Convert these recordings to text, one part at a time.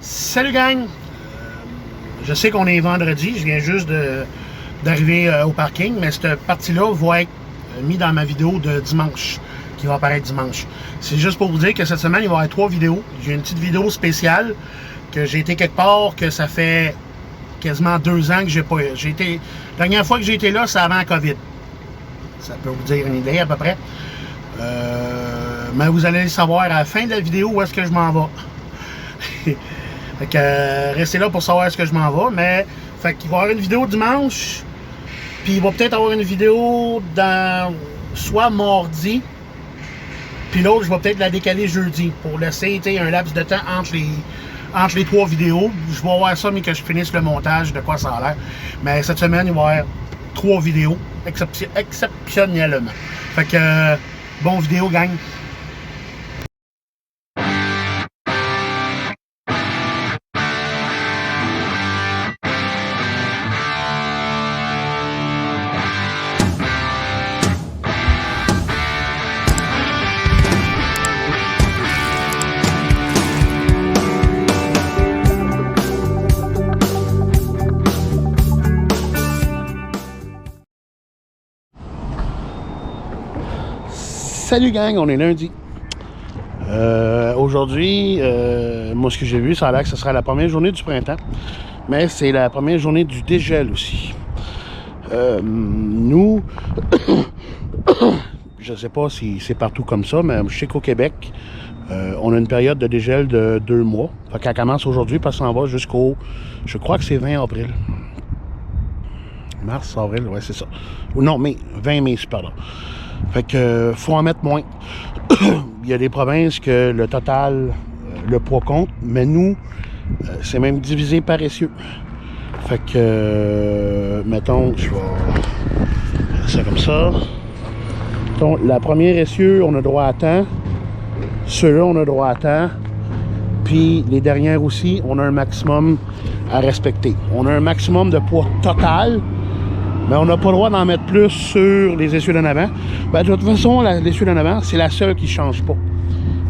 Salut gang! Je sais qu'on est vendredi, je viens juste d'arriver au parking, mais cette partie-là va être mise dans ma vidéo de dimanche, qui va apparaître dimanche. C'est juste pour vous dire que cette semaine, il va y avoir 3 vidéos. J'ai une petite vidéo spéciale, que j'ai été quelque part, que ça fait quasiment 2 ans que j'ai pas... La dernière fois que j'ai été là, c'est avant la COVID. Ça peut vous dire une idée à peu près. Mais vous allez savoir à la fin de la vidéo où est-ce que je m'en vais. Fait que restez là pour savoir ce que je m'en vais, mais fait qu'il va y avoir une vidéo dimanche, puis il va peut-être avoir une vidéo dans soit mardi, puis l'autre je vais peut-être la décaler jeudi pour laisser un laps de temps entre les 3 vidéos. Je vais voir ça, mais que je finisse le montage de quoi ça a l'air. Mais cette semaine, il va y avoir 3 vidéos exceptionnellement. Fait que bon vidéo gang. Salut gang, on est lundi. Aujourd'hui, moi ce que j'ai vu, ça a l'air que ce sera la première journée du printemps, mais c'est la première journée du dégel aussi. Nous, je sais pas si c'est partout comme ça, mais je sais qu'au Québec, on a une période de dégel de 2 mois. Fait qu'elle commence aujourd'hui, parce qu'on va jusqu'au, je crois que c'est 20 avril. Mars, avril, ouais c'est ça. Ou non, mai, 20 mai, pardon. Fait que faut en mettre moins. Il y a des provinces que le total, le poids compte, mais nous, c'est même divisé par essieu. Fait que, mettons, je vais faire ça comme ça. Donc, la première essieu, on a droit à temps. Ceux-là, on a droit à temps. Puis les dernières aussi, on a un maximum à respecter. On a un maximum de poids total, mais on n'a pas le droit d'en mettre plus sur les essieux d'en avant. Ben, de toute façon, l'essieu d'en avant, c'est la seule qui ne change pas.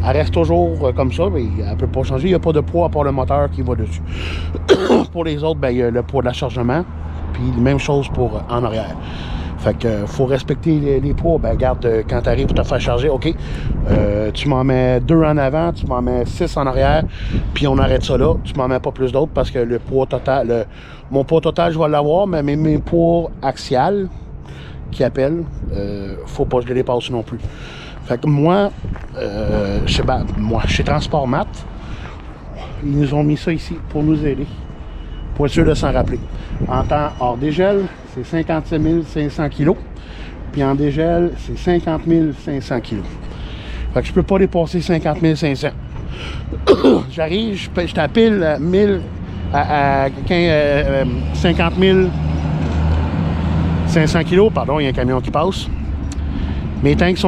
Elle reste toujours comme ça, mais elle ne peut pas changer. Il n'y a pas de poids à part le moteur qui va dessus. Pour les autres, ben, il y a le poids de l'achargement, puis même chose pour en arrière. Fait que faut respecter les poids. Ben regarde, quand tu arrives pour te faire charger, OK, tu m'en mets 2 en avant, tu m'en mets 6 en arrière, puis on arrête ça là. Tu m'en mets pas plus d'autres parce que le poids total, mon poids total, je vais l'avoir, mais mes poids axial, qui appellent, faut pas que je les dépasse non plus. Fait que moi, chez Transport Mat, ils nous ont mis ça ici pour nous aider, pour être sûr de s'en rappeler. En temps hors dégel, c'est 57 500 kg. Puis en dégel, c'est 50 500 kg. Fait que je peux pas dépasser 50 500. J'arrive, je t'appelle 1000 à 50 500 kg. Pardon, il y a un camion qui passe. Mes tanks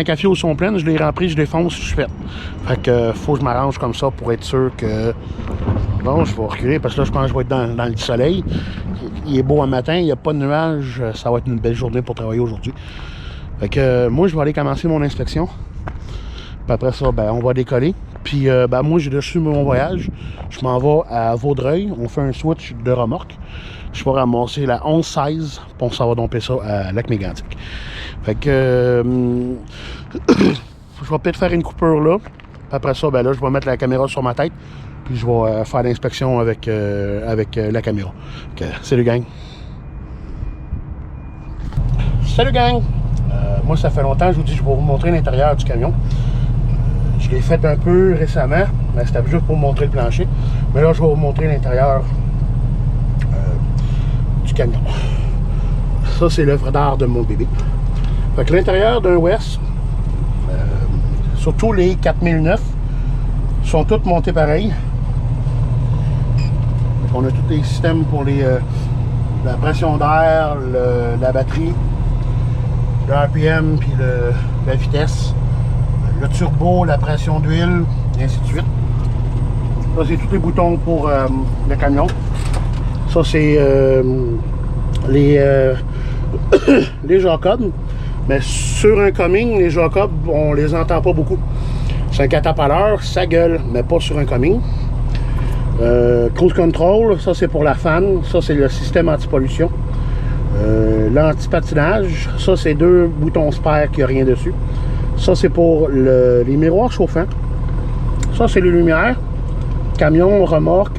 à fioul sont pleines, je les remplis, je les fonce, je fais. Fait que faut que je m'arrange comme ça pour être sûr que... Bon, je vais reculer parce que là, je pense que je vais être dans le soleil. Il est beau un matin, il n'y a pas de nuages. Ça va être une belle journée pour travailler aujourd'hui. Fait que moi, je vais aller commencer mon inspection. Puis après ça, ben, on va décoller. Puis ben, moi, j'ai reçu mon voyage. Je m'en vais à Vaudreuil. On fait un switch de remorque. Je vais ramasser la 11-16 pour ça va domper ça à Lac-Mégantic. Fait que je vais peut-être faire une coupure là. Puis après ça, ben là, je vais mettre la caméra sur ma tête. Puis je vais faire l'inspection avec la caméra. Okay. Salut gang! Salut gang! Moi, ça fait longtemps, je vous dis, je vais vous montrer l'intérieur du camion. Je l'ai fait un peu récemment, mais c'était juste pour vous montrer le plancher. Mais là, je vais vous montrer l'intérieur du camion. Ça, c'est l'œuvre d'art de mon bébé. Fait que l'intérieur d'un West, surtout les 4009, sont toutes montées pareil. On a tous les systèmes pour la pression d'air, la batterie, le RPM, puis la vitesse, le turbo, la pression d'huile, et ainsi de suite. Là, c'est tous les boutons pour le camion. Ça, c'est les Jacob. Mais sur un Cumming, les Jacob, on les entend pas beaucoup. C'est un catapaleur, ça gueule, mais pas sur un Cumming. Cruise Control, ça c'est pour la fan, ça c'est le système anti-pollution. L'anti-patinage, ça c'est 2 boutons spare qui a rien dessus. Ça c'est pour les miroirs chauffants. Ça c'est les lumières. Camion, remorque.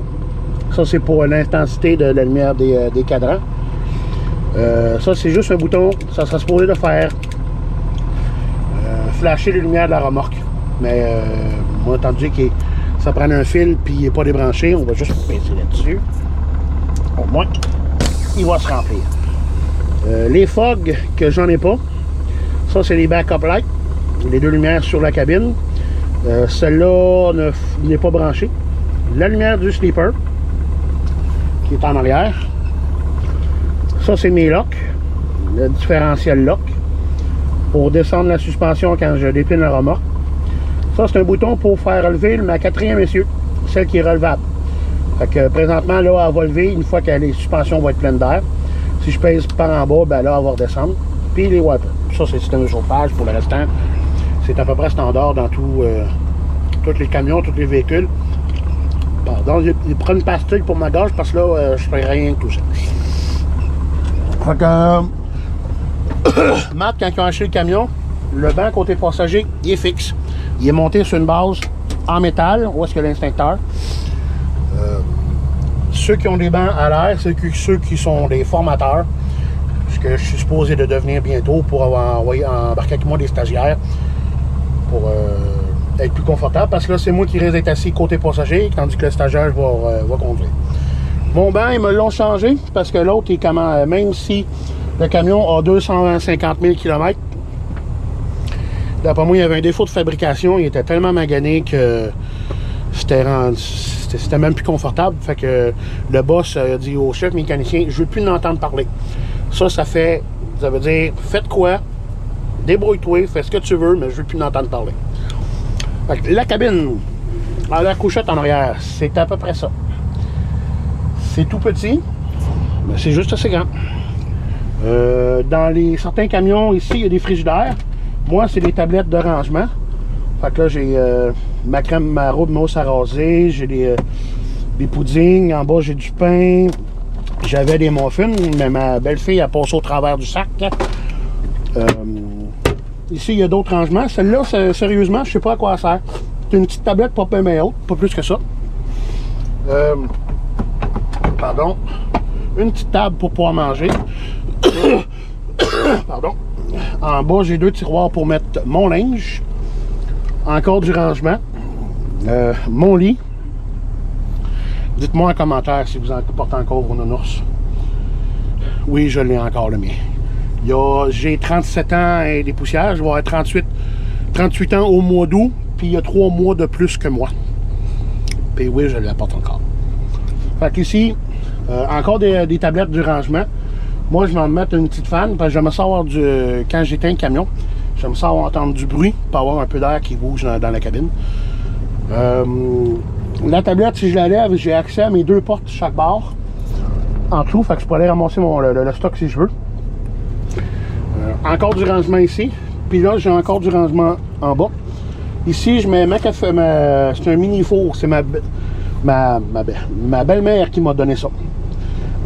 Ça c'est pour l'intensité de la lumière des cadrans. Ça c'est juste un bouton, ça sera supposé de faire flasher les lumières de la remorque. Mais on a entendu que ça prend un fil puis il n'est pas débranché, on va juste pincer là-dessus. Au moins, il va se remplir. Les fogs que j'en ai pas, ça c'est les backup lights, les 2 lumières sur la cabine. Celle-là n'est pas branchée. La lumière du sleeper qui est en arrière. Ça c'est mes locks, le différentiel lock pour descendre la suspension quand je dépline la remorque. Ça c'est un bouton pour faire relever ma 4e essieu, celle qui est relevable. Fait que présentement là elle va lever une fois que les suspensions vont être pleines d'air. Si je pèse par en bas, ben là elle va redescendre. Puis les wipers. Ça c'est le système de chauffage. Pour le restant, c'est à peu près standard dans tous les camions, tous les véhicules. Pardon, je prends une pastille pour ma gorge parce que là je fais rien que tout ça. Fait que Matt, quand ils ont acheté le camion, le banc côté passager, il est fixe. Il est monté sur une base en métal, où est-ce que l'instincteur. Ceux qui ont des bancs à l'air, c'est ceux qui sont des formateurs, ce que je suis supposé de devenir bientôt pour embarquer avec moi des stagiaires pour être plus confortable, parce que là c'est moi qui risque d'être assis côté passager, tandis que le stagiaire va conduire. Mon banc, ils me l'ont changé parce que l'autre est comment, même si le camion a 250 000 km, d'après moi, il y avait un défaut de fabrication. Il était tellement magané que c'était même plus confortable. Fait que le boss a dit au chef mécanicien, je veux plus l'entendre parler. Ça veut dire, faites quoi, débrouille-toi, fais ce que tu veux, mais je veux plus l'entendre parler. Fait que la cabine, la couchette en arrière, c'est à peu près ça. C'est tout petit, mais c'est juste assez grand. Dans certains camions, ici, il y a des frigidaires. Moi, c'est des tablettes de rangement. Fait que là, j'ai ma roue de mousse à raser, j'ai des puddings, en bas, j'ai du pain. J'avais des muffins, mais ma belle-fille a passé au travers du sac. Ici, il y a d'autres rangements. Celle-là, sérieusement, je sais pas à quoi elle sert. C'est une petite tablette pas peu mais haute, pas plus que ça. Pardon. Une petite table pour pouvoir manger. Pardon. En bas, j'ai 2 tiroirs pour mettre mon linge. Encore du rangement. Mon lit. Dites-moi en commentaire si vous en portez encore vos nounours. Oui, je l'ai encore, le mien. J'ai 37 ans et des poussières. Je vais avoir 38 ans au mois d'août. Puis il y a 3 mois de plus que moi. Puis oui, je l'apporte encore. Fait qu'ici, encore des tablettes du rangement. Moi, je vais me mettre une petite fan parce que j'aime ça avoir quand j'éteins le camion, j'aime ça entendre du bruit pour avoir un peu d'air qui bouge dans la cabine. La tablette, si je la lève, j'ai accès à mes 2 portes chaque barre en tout, fait que je peux aller ramasser le stock si je veux. Encore du rangement ici, puis là, j'ai encore du rangement en bas. Ici, je mets c'est un mini four, c'est ma belle-mère qui m'a donné ça.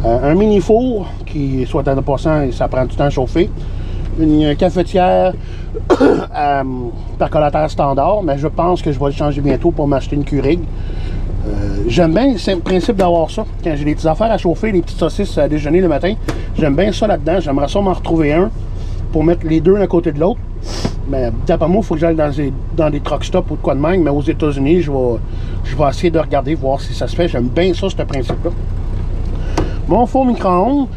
Un mini four qui, soit en passant, ça prend du temps à chauffer. Une cafetière percolateur standard, mais je pense que je vais le changer bientôt pour m'acheter une Keurig. J'aime bien le principe d'avoir ça. Quand j'ai des petites affaires à chauffer, des petites saucisses à déjeuner le matin, j'aime bien ça là-dedans. J'aimerais ça m'en retrouver un pour mettre les 2 l'un à côté de l'autre. Mais d'après moi, il faut que j'aille dans des truck stops ou de quoi de même. Mais aux États-Unis, je vais essayer de regarder, voir si ça se fait. J'aime bien ça, ce principe-là. Mon four micro-ondes,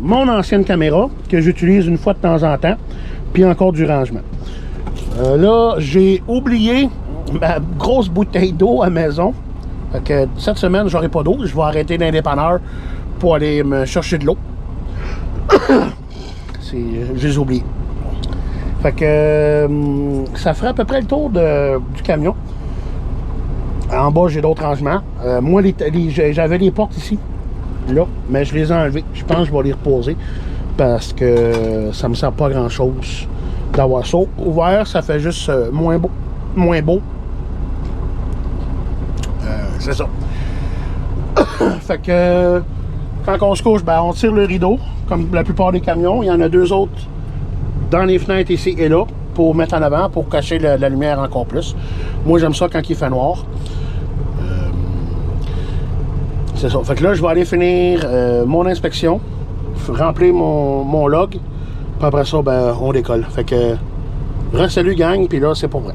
mon ancienne caméra que j'utilise une fois de temps en temps, puis encore du rangement. Là, j'ai oublié ma grosse bouteille d'eau à la maison. Fait que cette semaine, j'aurai pas d'eau. Je vais arrêter d'un dépanneur pour aller me chercher de l'eau. Je les oublie. Fait que ça ferait à peu près le tour du camion. En bas, j'ai d'autres rangements. Moi, j'avais les portes ici, là, mais je les ai enlevées. Je pense que je vais les reposer parce que ça me sert pas à grand chose d'avoir ça ouvert. Ça fait juste moins beau. c'est ça. Fait que quand on se couche, ben, on tire le rideau, comme la plupart des camions. Il y en a 2 autres dans les fenêtres ici et là, pour mettre en avant, pour cacher la lumière encore plus. Moi, j'aime ça quand il fait noir. C'est ça. Fait que là, je vais aller finir mon inspection, remplir mon log, puis après ça, ben, on décolle. Fait que, salut gang, puis là, c'est pour vrai.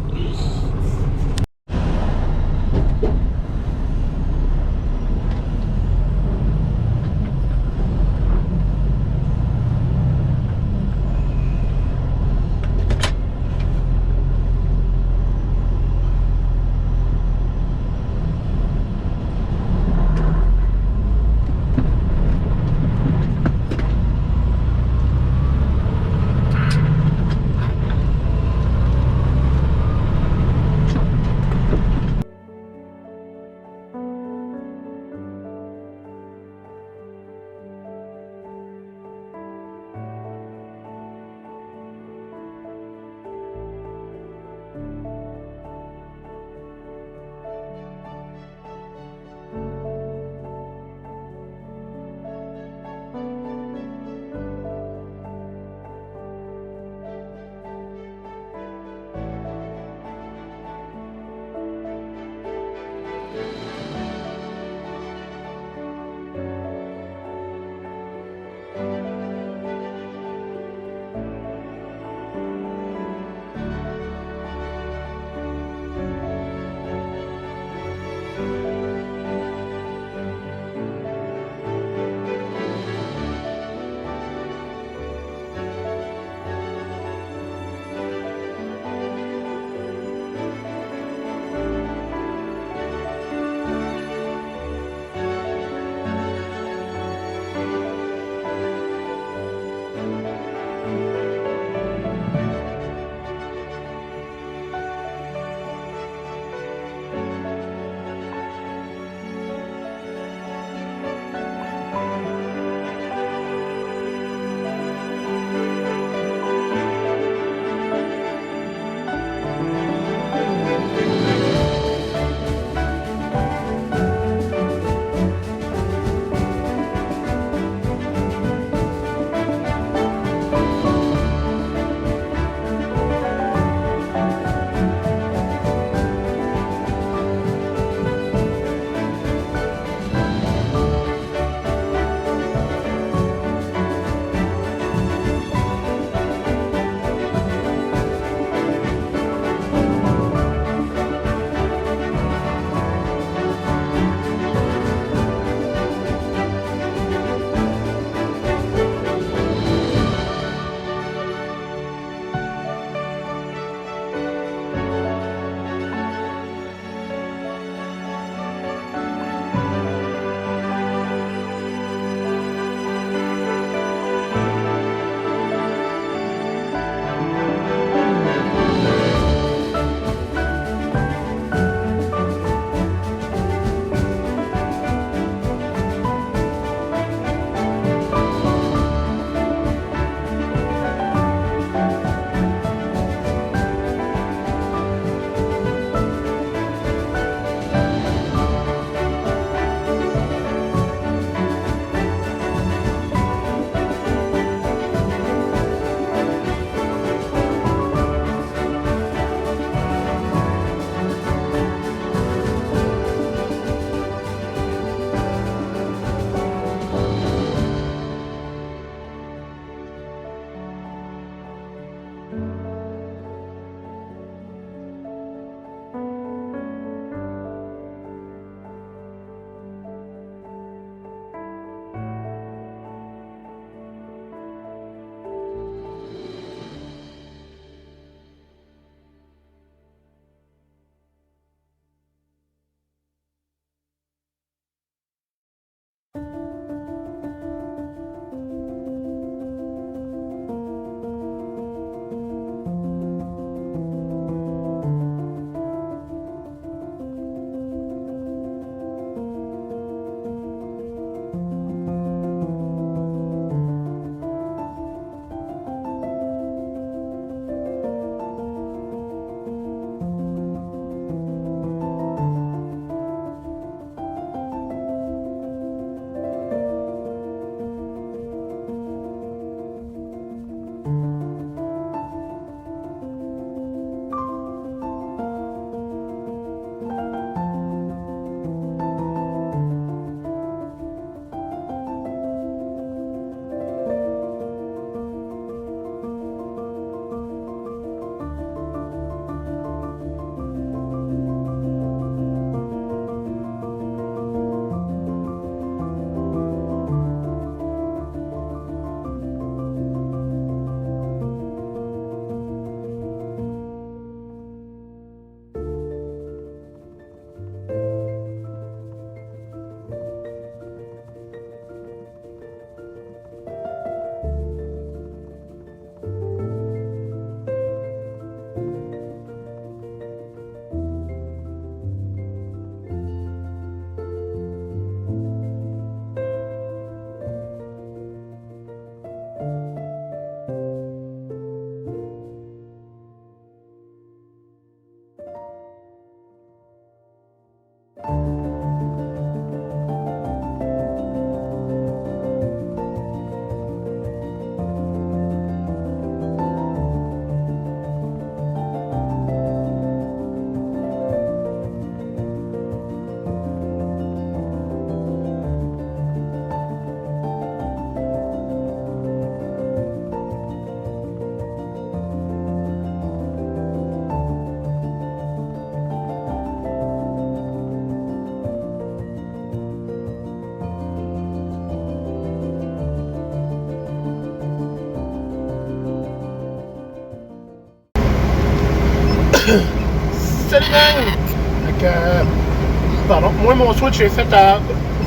Pardon. Moi, mon switch est fait à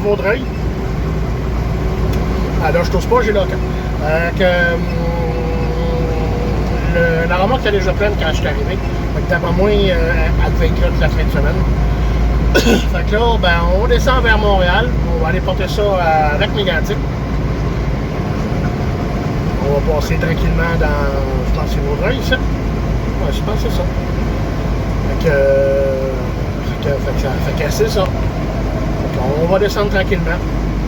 Vaudreuil. Alors, je t'ose pas, j'ai l'occasion. La remorque était déjà pleine quand je suis arrivé. D'après moi, elle devait être là toute la fin de semaine. Fait que là, ben, on descend vers Montréal. On va aller porter ça à Lac-Mégantic. On va passer tranquillement dans, je pense que c'est Vaudreuil, ici. Ouais, je pense que c'est ça. Fait que c'est ça. On va descendre tranquillement.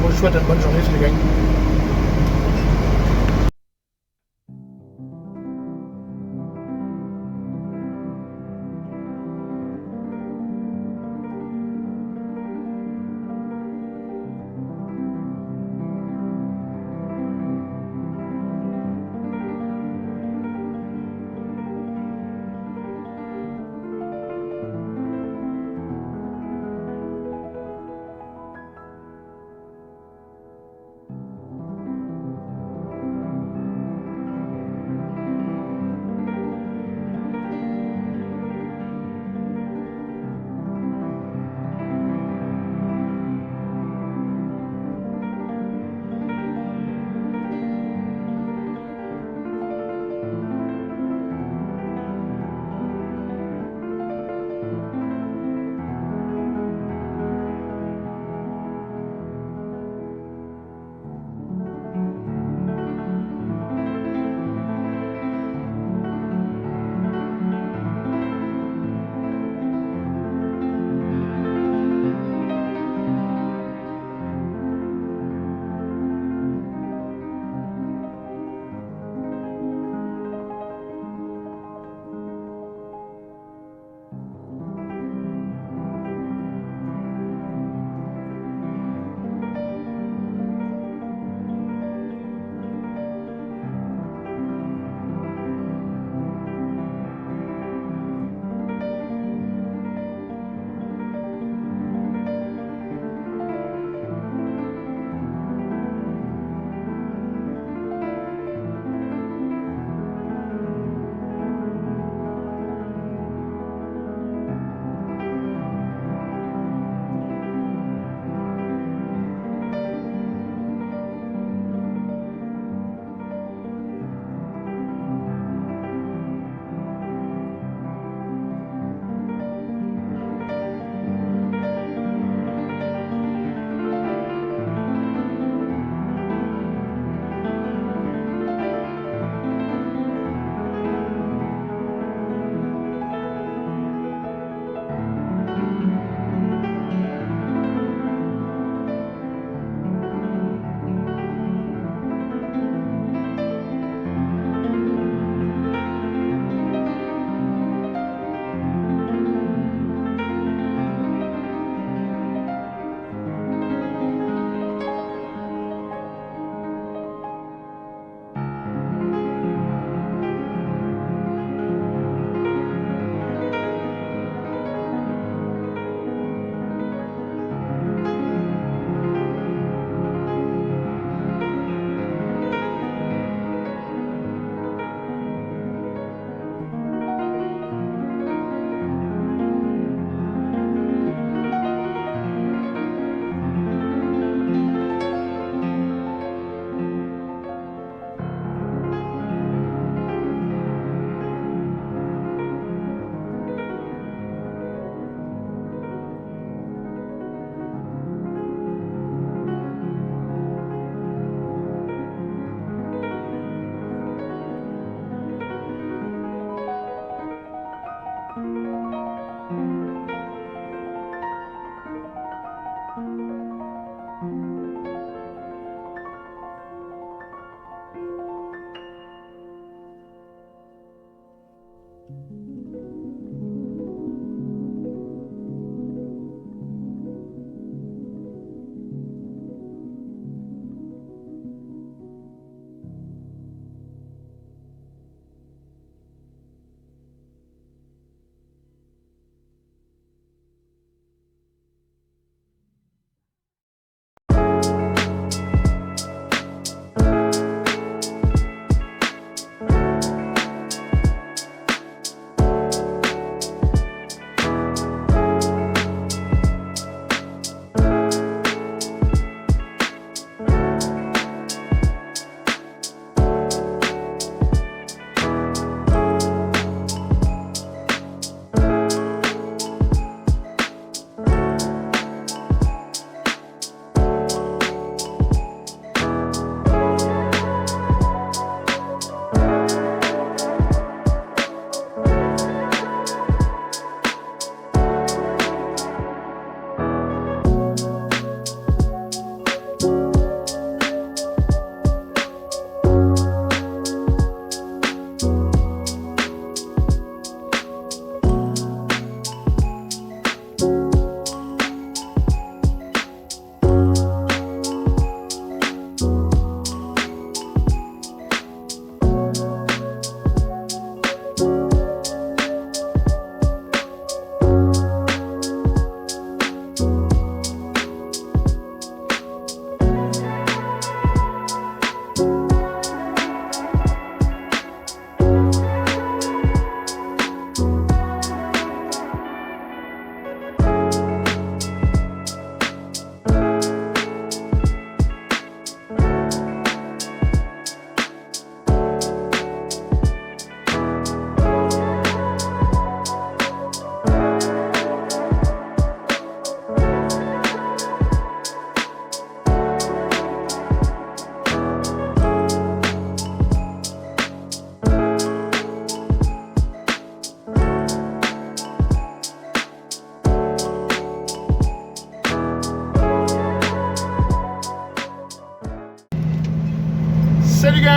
Moi, je vous souhaite une bonne journée, les gars.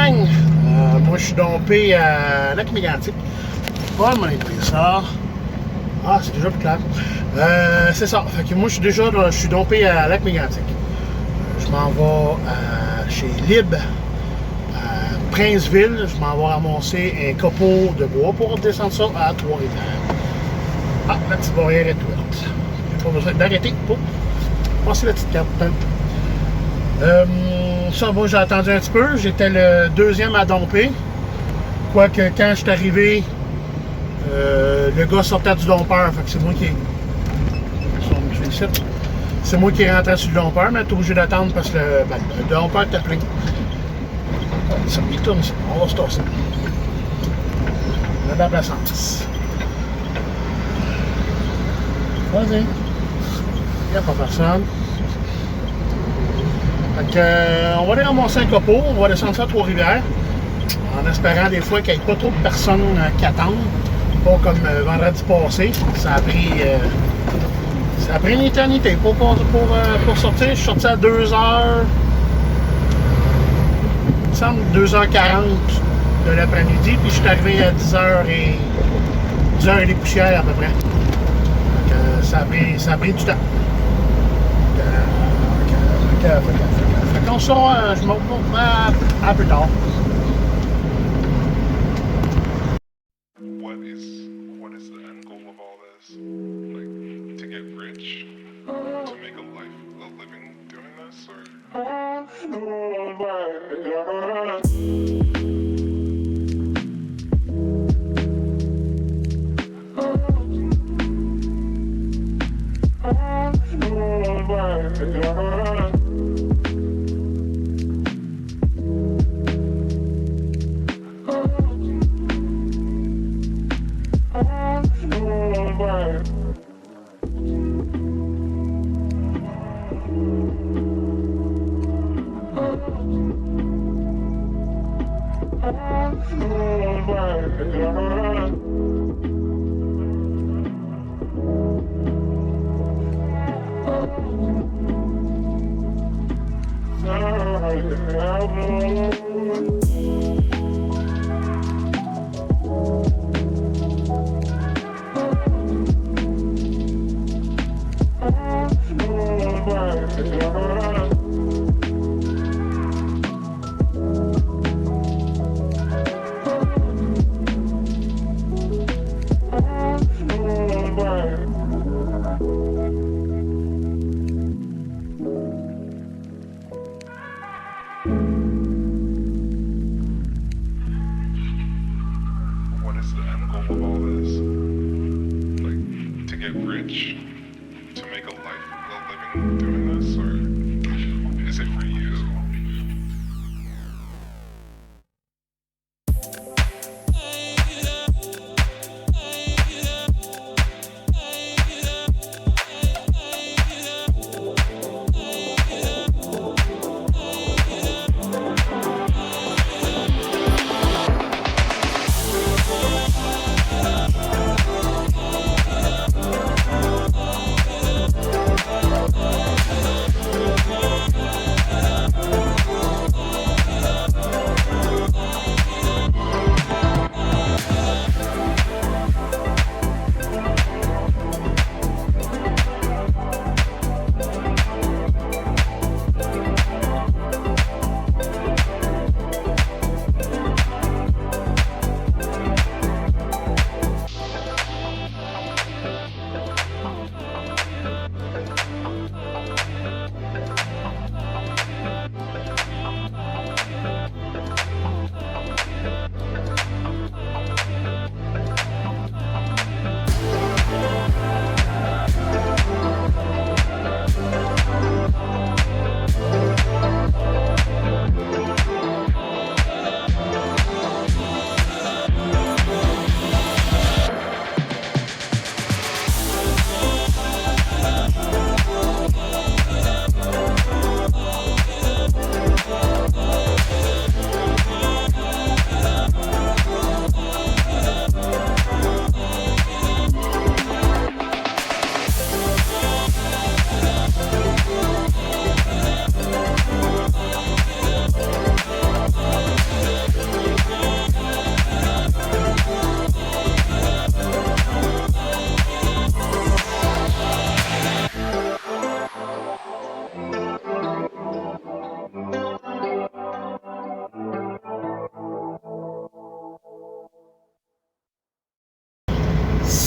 gang! Moi, je suis dompé à Lac-Mégantic. Pas mon ça. Ah, c'est déjà plus clair. C'est ça. Fait que moi, je suis dompé à Lac-Mégantic. Je m'en vais chez Lib, à Princeville. Je m'en vais ramasser un copeau de bois pour descendre ça à Trois-Rivières. Ah, la petite barrière est ouverte. J'ai pas besoin d'arrêter pour passer la petite carte. Ça, moi, j'ai attendu un petit peu. J'étais le deuxième à domper. Quoique, quand je suis arrivé, le gars sortait du dompeur. Fait que c'est moi qui... C'est moi qui rentré sur le dompeur, mais t'es obligé d'attendre parce que le dompeur était plein. Ça me tourne, ça. On va se tasser. On a de la placence. Vas-y. Il n'y a pas personne. Fait que, on va aller ramasser un copeau, on va descendre ça à Trois-Rivières, en espérant des fois qu'il n'y ait pas trop de personnes qui attendent. Pas comme vendredi passé. Ça a pris une éternité pour sortir. Je suis sorti à 2h. Il me semble 2h40 de l'après-midi, puis je suis arrivé à 10h et des poussières à peu près. Donc, ça a pris du temps. Fait qu'on sort, je m'en vais à plus tard. What is the end goal of all this? Like, to get rich? To make a living doing this? Or...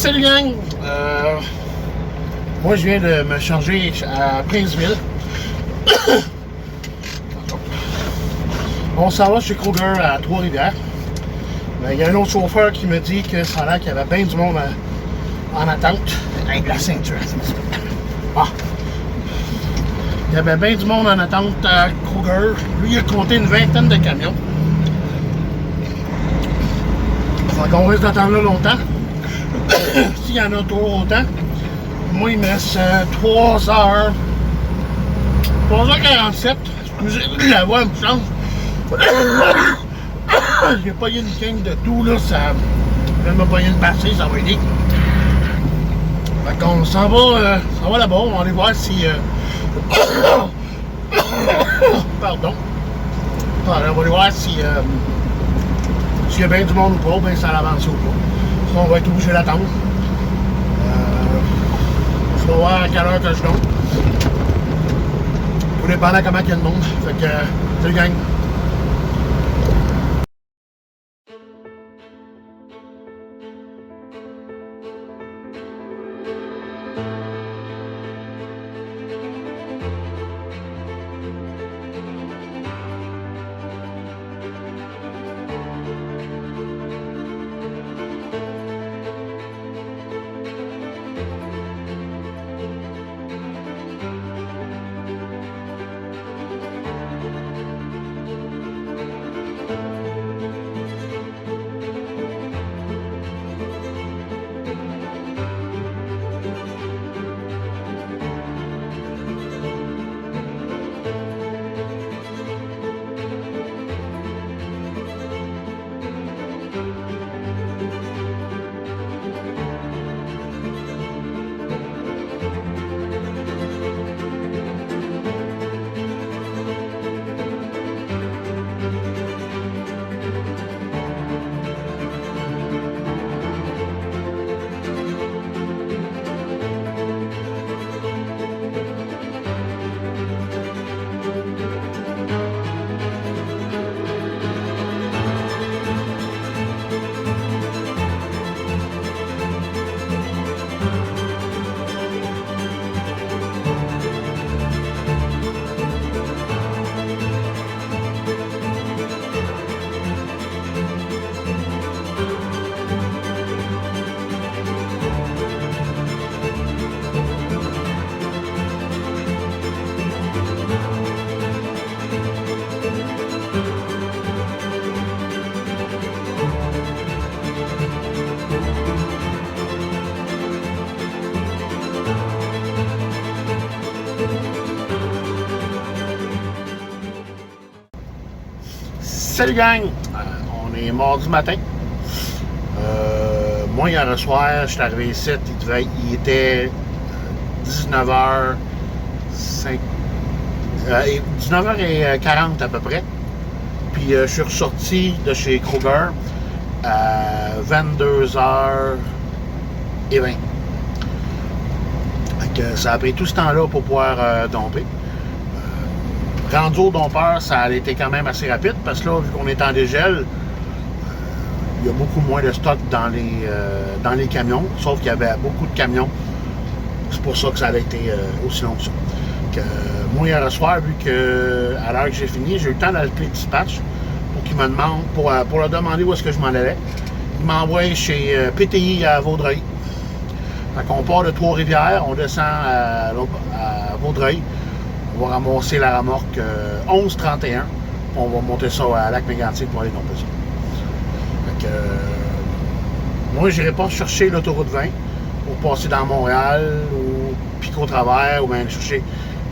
Salut gang! Moi je viens de me changer à Princeville. On s'en va chez Kroger à Trois-Rivières. Il y a un autre chauffeur qui me dit que ça a l'air qu'il y avait bien du monde en attente. Hey, la ceinture, ah. Il y avait bien du monde en attente à Kroger. Lui, il a compté une vingtaine de camions. Fait qu'on risque d'attendre là longtemps. S'il y en a trop autant, moi il me reste 3 heures. 3h47. Excusez, la voix me change. J'ai pas eu une gang de tout là, ça m'a pas eu une passée, ça va aider. Fait qu'on s'en va là-bas, on va aller voir si pardon. On va aller voir si s'il y a bien du monde ou pas, bien ça avance ou pas. Sinon on va être obligé d'attendre. Je vais voir à quelle heure que je compte. Tout dépendant comment il y a de monde. Fait que salut gang. Salut gang! On est mardi matin. Moi, hier soir, je suis arrivé ici, il était 19h40 à peu près. Puis je suis ressorti de chez Kroger à 22h20. Ça a pris tout ce temps-là pour pouvoir domper. Rendu au dompeur, ça a été quand même assez rapide parce que là, vu qu'on est en dégel, il y a beaucoup moins de stock dans les camions, sauf qu'il y avait beaucoup de camions. C'est pour ça que ça a été aussi long que ça. Moi, hier soir, vu que à l'heure que j'ai fini, j'ai eu le temps d'appeler le dispatch pour qu'il me demande, pour leur demander où est-ce que je m'en allais. Il m'envoie chez PTI à Vaudreuil. Fait qu'on part de Trois-Rivières, on descend à Vaudreuil. On va ramasser la remorque 1131. On va monter ça à Lac-Mégantic pour aller domper ça. Fait que, moi, je n'irai pas chercher l'autoroute 20 pour passer dans Montréal ou piquer au travers ou bien aller chercher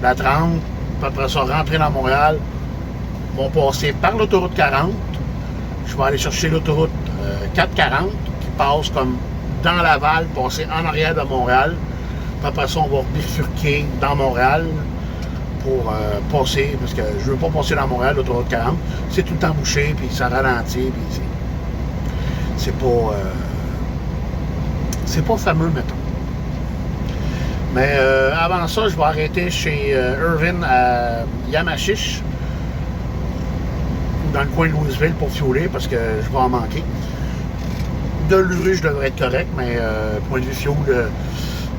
la 30. Puis après ça, rentrer dans Montréal. On va passer par l'autoroute 40. Je vais aller chercher l'autoroute 440 qui passe comme dans Laval, passer en arrière de Montréal. Puis après ça, on va bifurquer dans Montréal pour passer, parce que je veux pas passer dans Montréal, l'autoroute 40. C'est tout le temps bouché, puis ça ralentit, puis c'est pas fameux, mettons. Mais avant ça, je vais arrêter chez Irvin à Yamachiche, dans le coin de Louisville pour fioler, parce que je vais en manquer. de levée, je devrais être correct, mais point de vue fuel,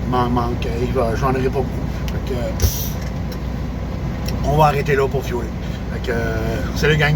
m'en manque. J'en aurai pas beaucoup. Fait que, on va arrêter là pour fueler. Fait que, salut gang!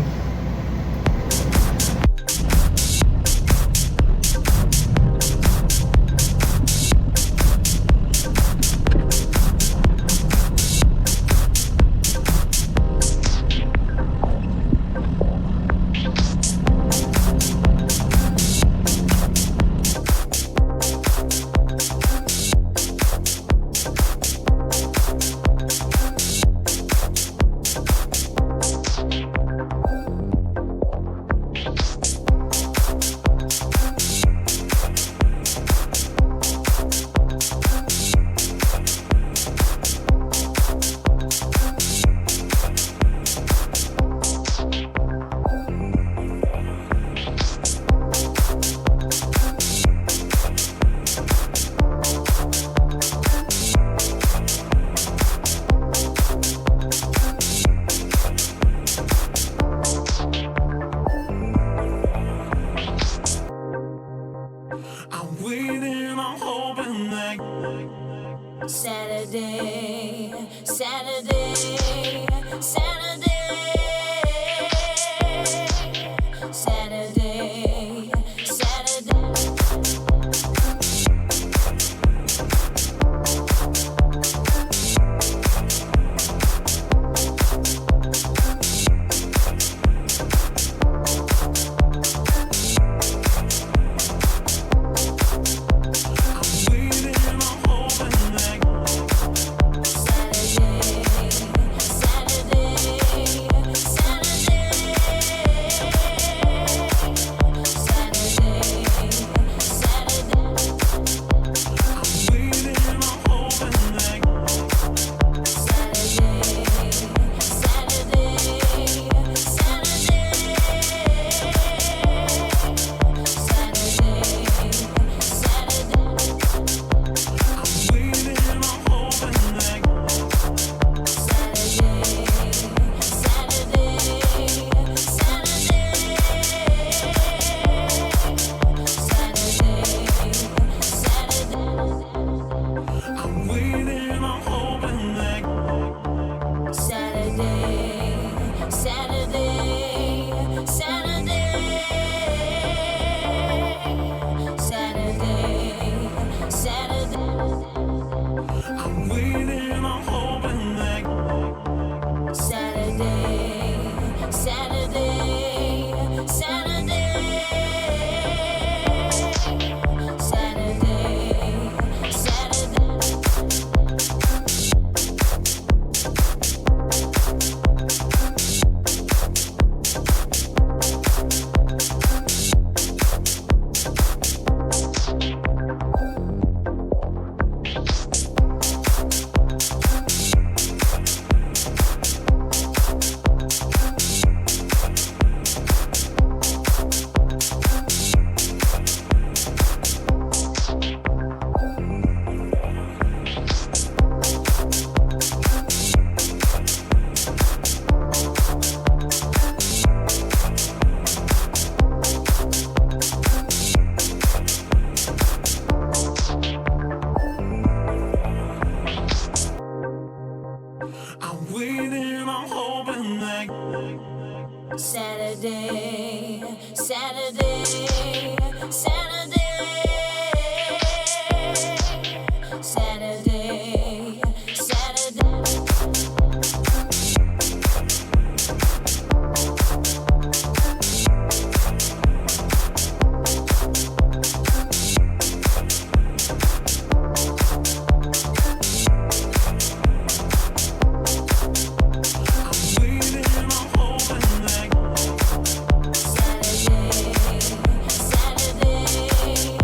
Saturday, Saturday, Saturday, Saturday, Saturday. Saturday, Saturday, Saturday, Saturday, Saturday. Saturday,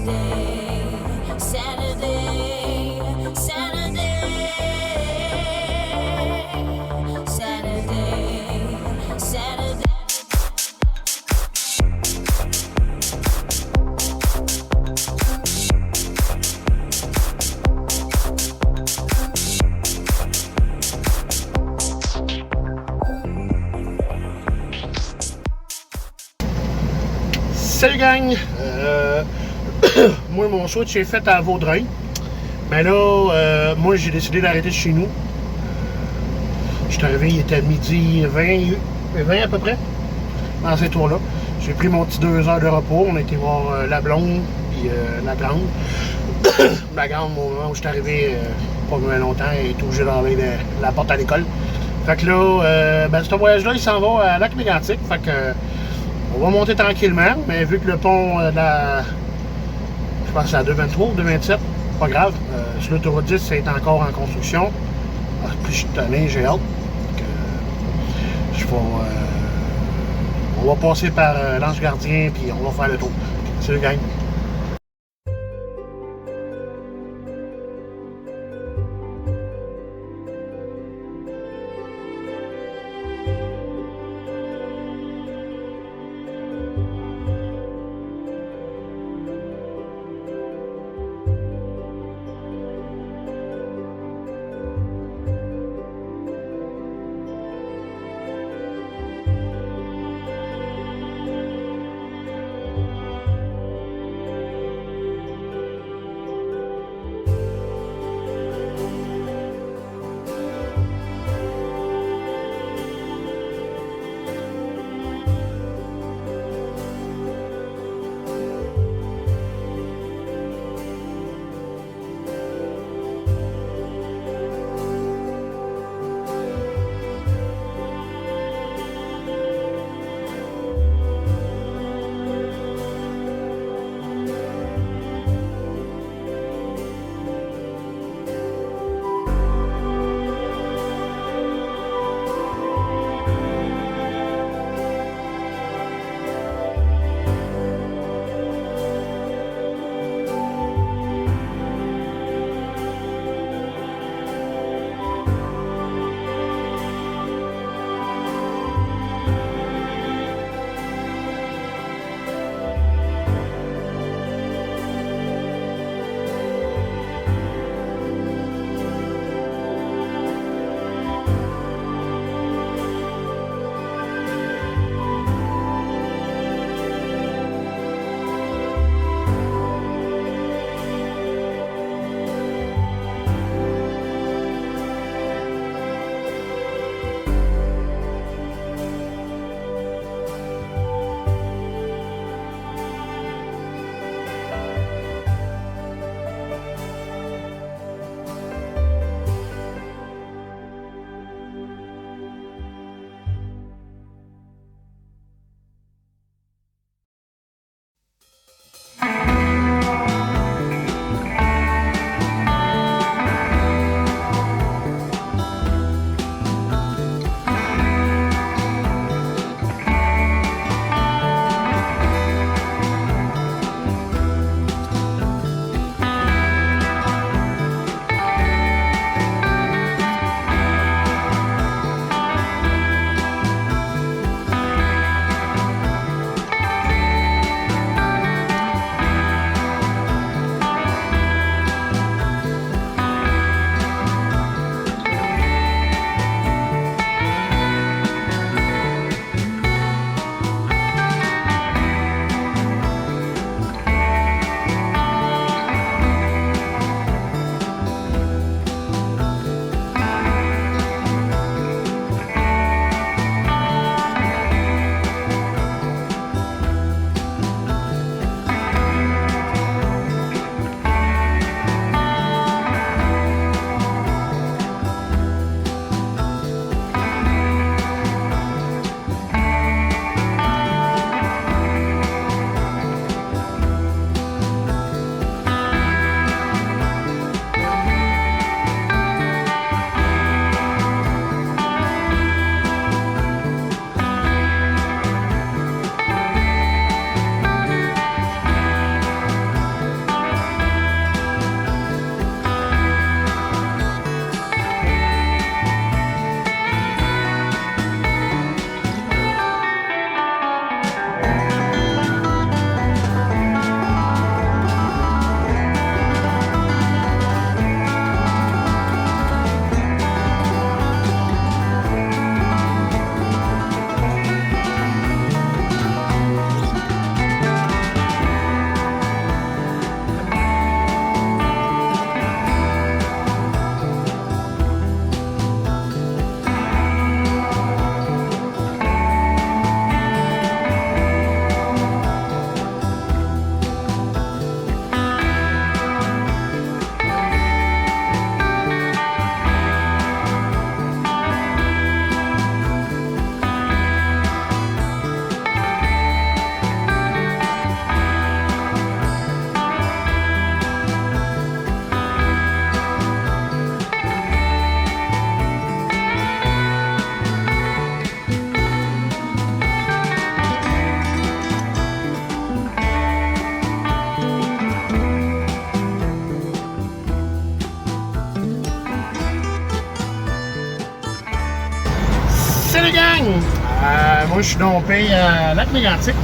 Saturday, Saturday, Saturday, Saturday, Saturday. Salut gang! Moi, mon switch est fait à Vaudreuil. Mais là, moi, j'ai décidé d'arrêter chez nous. Je suis arrivé, il était midi 20 à peu près, dans ces tours-là. J'ai pris mon petit 2 heures de repos. On a été voir la blonde puis la grande. La grande, au moment où je suis arrivé, pas bien longtemps, elle est obligée d'enlever la porte à l'école. Fait que là, ce voyage-là, il s'en va à Lac-Mégantic. Fait que on va monter tranquillement, mais vu que le pont je pense que c'est à 223 ou 227, pas grave. Sur l'autoroute 10, c'est encore en construction. Puis je suis tanné, j'ai hâte. On va passer par l'Ange Gardien, puis on va faire le tour. Salut gang! gang! Moi, je suis dompé à Lac-Mégantic.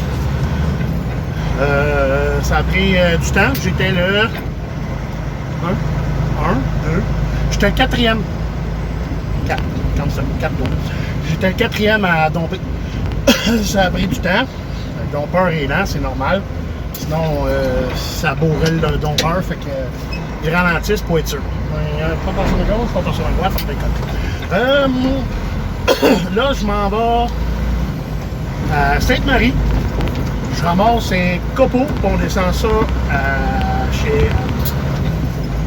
Ça a pris du temps. J'étais le... 2. J'étais le 4e. 4, comme ça, 4 mois. J'étais le 4e à domper. Ça a pris du temps. Le dompeur est lent, c'est normal. Sinon, ça bourrait le dompeur, fait que ils ralentissent pour être sûr. Pas passer à gauche, pas passer à droite, ça fait comme là, je m'en vais à Sainte-Marie. Je ramasse un copeau, puis on descend ça chez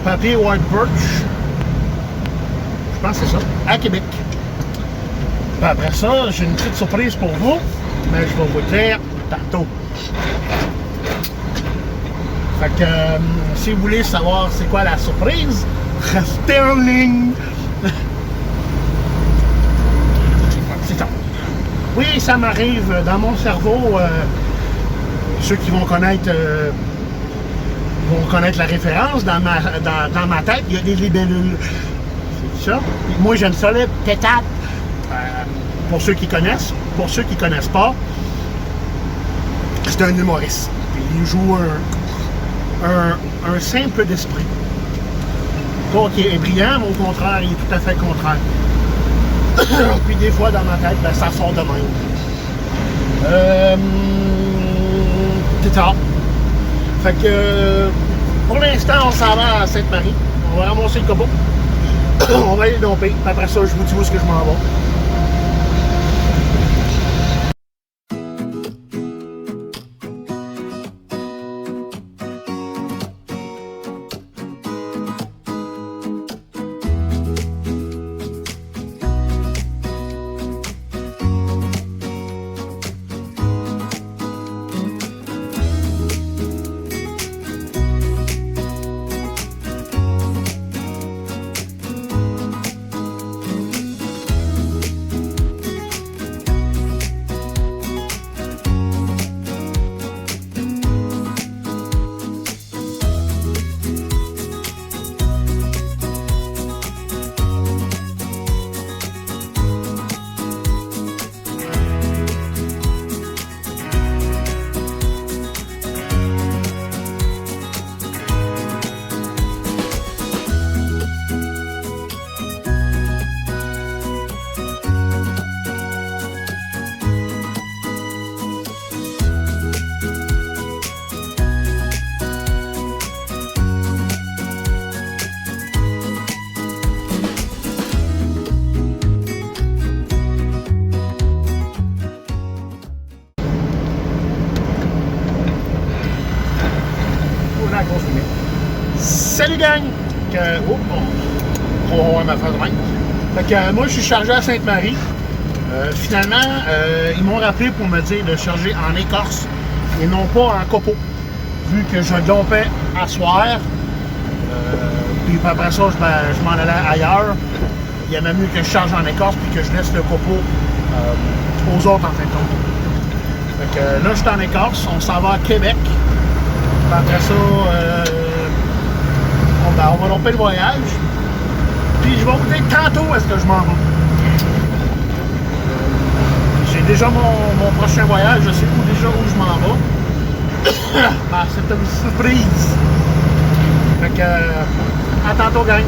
Papier White Birch. Je pense que c'est ça, à Québec. Puis après ça, j'ai une petite surprise pour vous, mais je vais vous le dire tantôt. Fait que si vous voulez savoir c'est quoi la surprise, restez en ligne. C'est ça. Oui, ça m'arrive dans mon cerveau. Ceux qui vont connaître la référence. Dans ma tête, il y a des libellules. C'est ça. Et moi, j'aime ça, les pétates. Pour ceux qui connaissent. Pour ceux qui connaissent pas, c'est un humoriste. Il joue un simple d'esprit. Pas qui est brillant, mais au contraire, il est tout à fait contraire. Puis des fois, dans ma tête, ben, ça sort de même. C'est tard. Fait que, pour l'instant, on s'en va à Sainte-Marie. On va ramasser le copeau. On va aller le domper. Puis après ça, je vous dis où est-ce que je m'en vais. Salut gang! On va voir ma phrase de même. Fait que moi je suis chargé à Sainte-Marie. Finalement, ils m'ont rappelé pour me dire de charger en écorce et non pas en copeau. Vu que je dompais à soir. Puis après ça, je m'en allais ailleurs. Il y a même mieux que je charge en écorce puis que je laisse le copeau aux autres en fin de compte. Fait que là, je suis en écorce. On s'en va à Québec. Puis après ça, on va domper le voyage. Puis je vais vous dire tantôt où est-ce que je m'en vais. J'ai déjà mon prochain voyage. Je sais déjà où je m'en vais. C'est une surprise. Fait que, à tantôt, gang.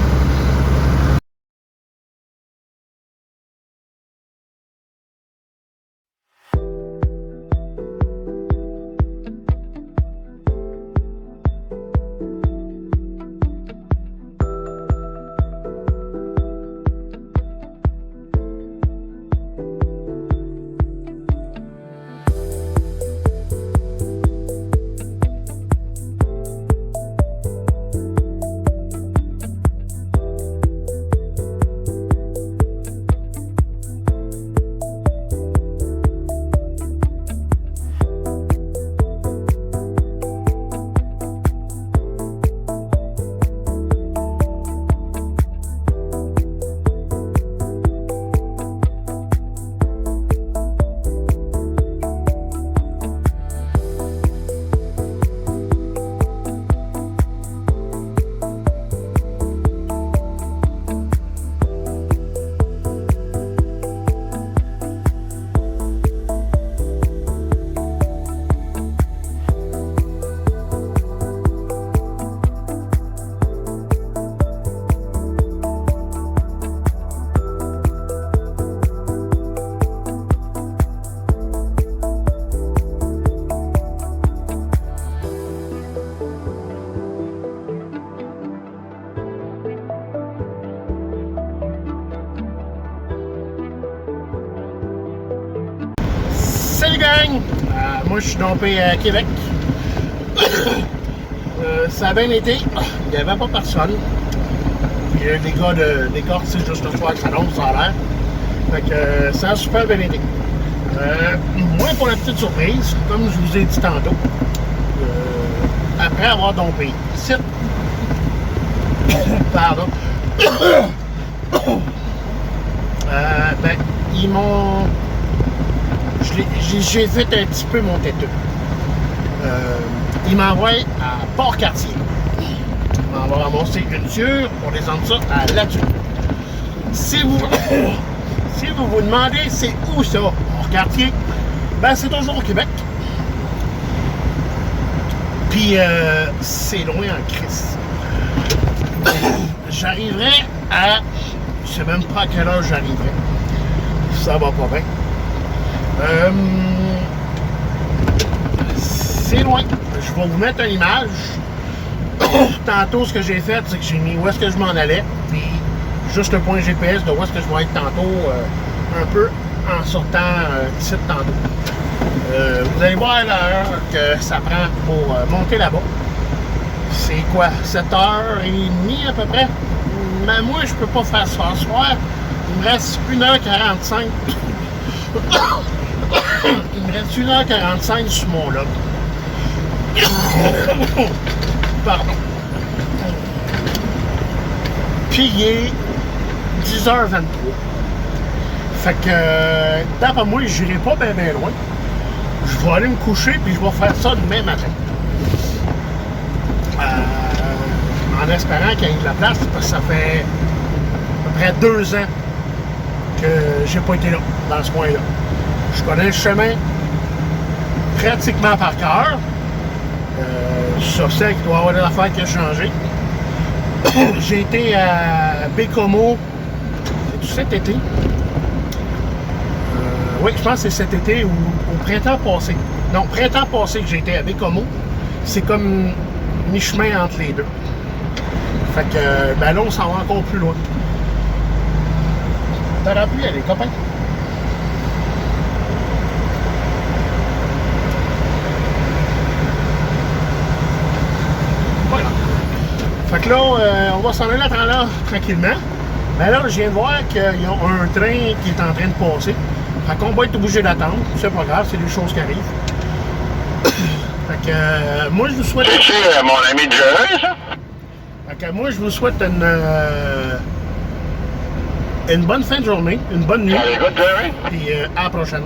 Salut gang! Moi je suis dompé à Québec. Ça a bien été. Il n'y avait pas personne. Puis les gars des cartes, c'est juste le soir que ça donne, ça a l'air. Fait que ça a super bien été. Moi, pour la petite surprise, comme je vous ai dit tantôt, après avoir dompé ici, pardon, ben, ils m'ont... J'ai fait un petit peu mon têteux. Ils m'envoient à Port-Cartier. Ils m'envoient ramasser une ture pour descendre ça à là-dessus. Si vous vous demandez c'est où ça, Port-Cartier, ben c'est toujours au Québec. Puis c'est loin en Christ. J'arriverai à... Je sais même pas à quelle heure j'arriverai. Ça va pas bien. C'est loin. Je vais vous mettre une image. Tantôt, ce que j'ai fait, c'est que j'ai mis où est-ce que je m'en allais. Puis juste le point GPS de où est-ce que je vais être tantôt, un peu en sortant d'ici tantôt. Vous allez voir l'heure que ça prend pour monter là-bas. C'est quoi? 7h30 à peu près? Mais moi, je peux pas faire ça ce soir. Il me reste 1h45. Il me reste 1h45 sur mon log. Pardon. Puis il est 10h23. Fait que, d'après moi, j'irai pas bien loin. Je vais aller me coucher puis je vais faire ça demain matin. En espérant qu'il y ait de la place, parce que ça fait à peu près 2 ans que j'ai pas été là, dans ce coin-là. Je connais le chemin pratiquement par cœur. Je sais qu'il doit y avoir des affaires qui ont changé. J'ai été à Bécomo, c'est cet été. Oui, je pense que c'est cet été ou au printemps passé. Non, printemps passé que j'ai été à Bécomo. C'est comme mi-chemin entre les deux. Fait que, ben là, on s'en va encore plus loin. T'aurais pu y aller, copain? Voilà. Fait que là, on va s'en aller là tranquillement. Ben là, je viens de voir qu'il y a un train qui est en train de passer. Fait qu'on va être obligé d'attendre. C'est pas grave, c'est des choses qui arrivent. Fait que, moi, je vous souhaite... C'est mon ami Jerry, ça? Fait que moi, je vous souhaite une bonne fin de journée, une bonne nuit. Allez, good, Jerry? Puis à la prochaine.